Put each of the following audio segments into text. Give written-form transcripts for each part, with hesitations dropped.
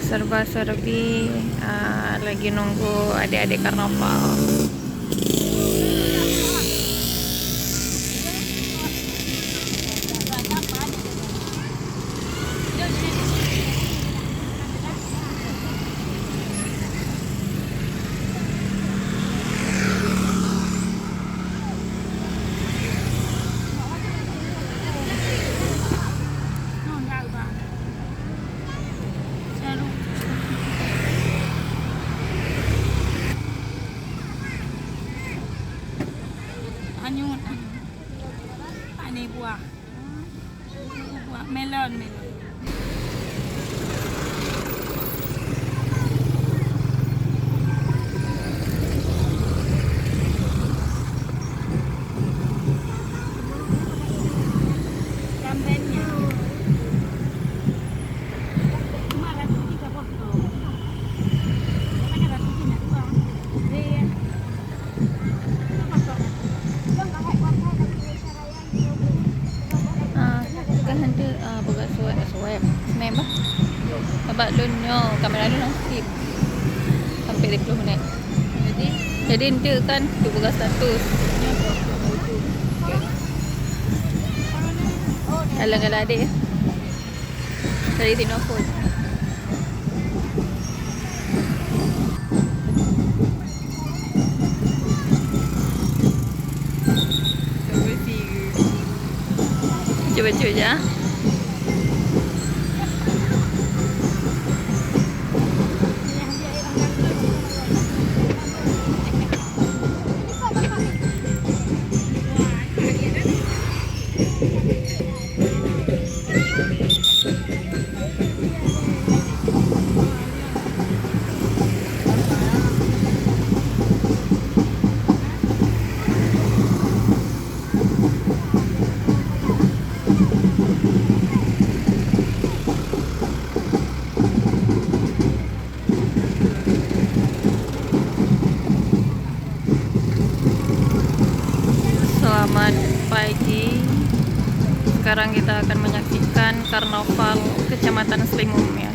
serba-serbi, lagi nunggu adik-adik karnaval. Anyut, ini buah melon. Gambarnya cuma 130 potong. Makanya 132. Iya. Bukan swab memang sebab lunyo kamera lu nasib sampai 20 menit jadi ente kan tu buka status alang-alang adik dari tinopod coba-coba ya. Selamat pagi. Sekarang kita akan menyaksikan karnaval Kecamatan Selingum ya.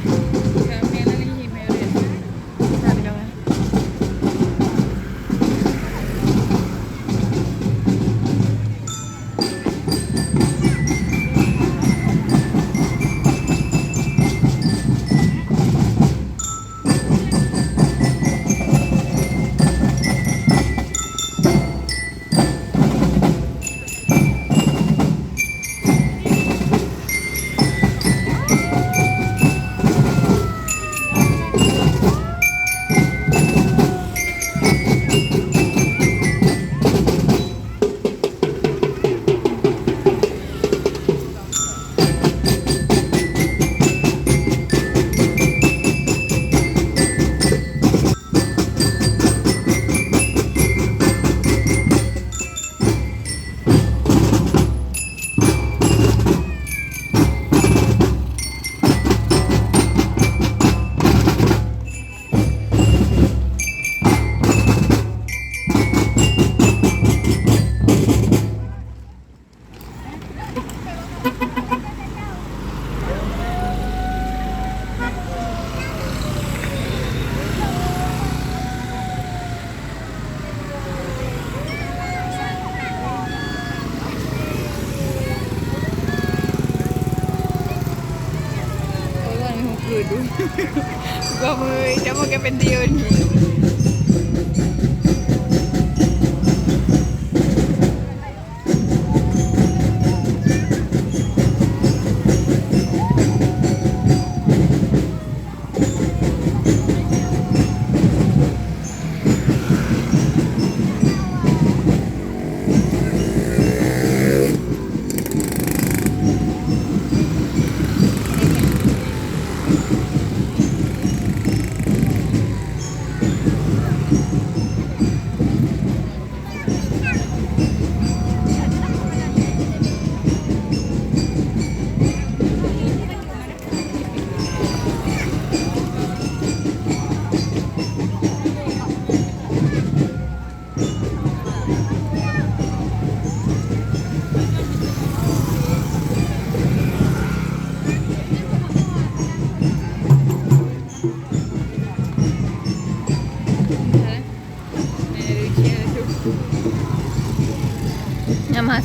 Gua mau ke pensiun.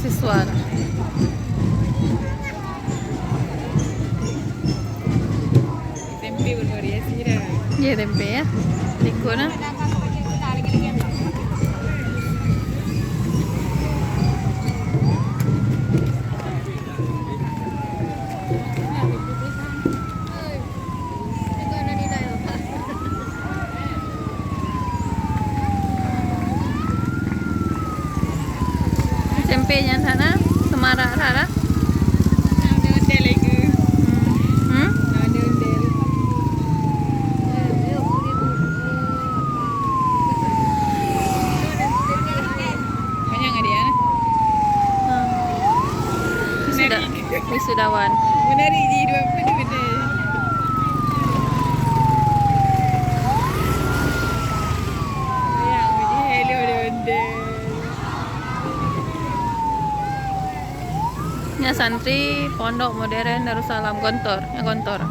siswa. Tempe bervariasi dah. Ya tempe ya. Tiko na. Tempenya sana, semarak sana. Ada ondel lagi. Hmm? Ada ondel. Banyak nggak dia? Wisudawan. Menarik di dua benda-benda. Yang hello ada ondel. Ya santri Pondok Modern Darussalam Gontor, ya Gontor.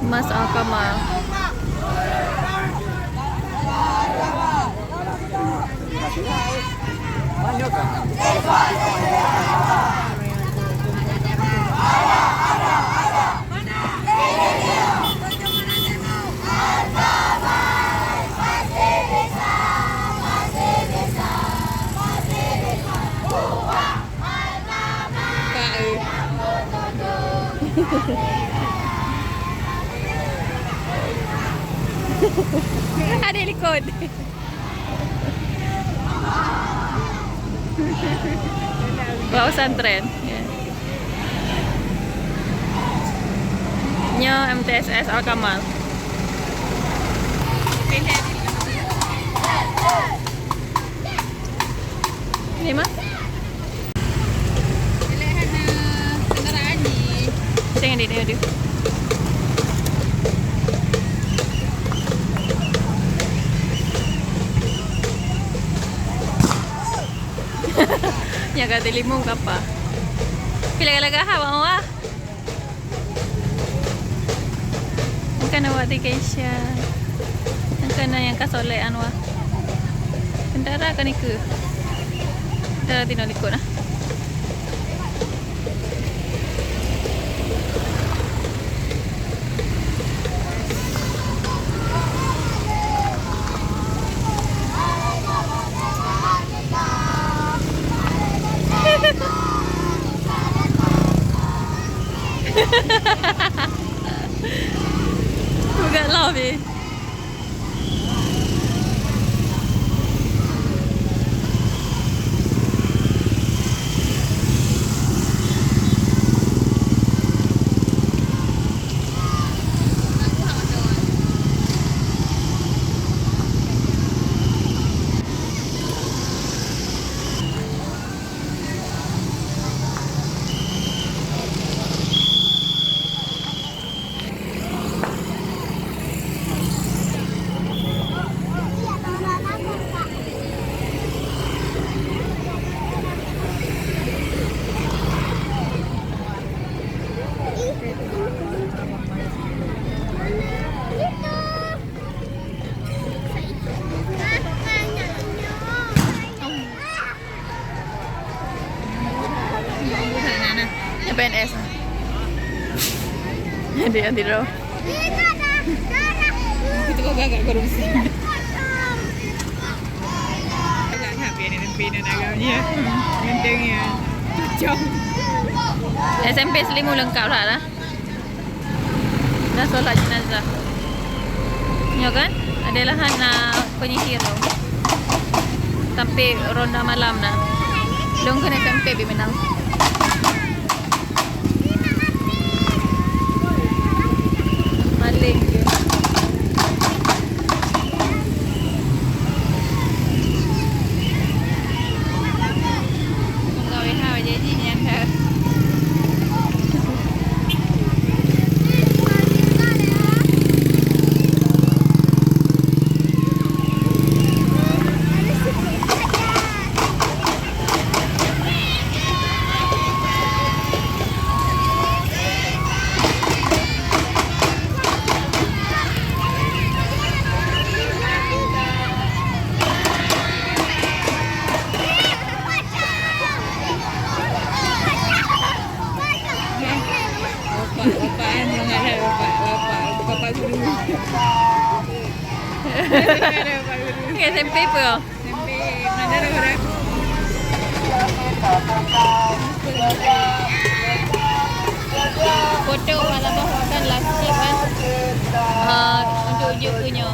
Mas Al-Kamal. Ada likod. Bawa santren. Ya. Nyo MTSS Al-Kamal. Ini mas? Pilihan kendaraan ni. Tengok dia. Ya kata limau ke apa? Pila-pila awak wah. Bukan awak di Keisha. Bukan yang kasolean wah. Kendara kan ikut. Kendara tidak ikut lah. Bukan love eh. PNS. Jadi anti draw. Itu kok gak korupsi. Agak happy ni pina agamanya. Gantengnya. Cocok. SMP Selimu lengkap lah. Dah solat jenazah. Ya kan? Adalah penyihir tu. Sampai ronda malam nah. Long kan SMP Bimenang. Maling ke. Menggawe hal jadi nyantar. Ada Pak Guru. Ni SMP apa kau? SMP. Mana ada orang? Foto walaupun kan last trip kan. Untuk you punya.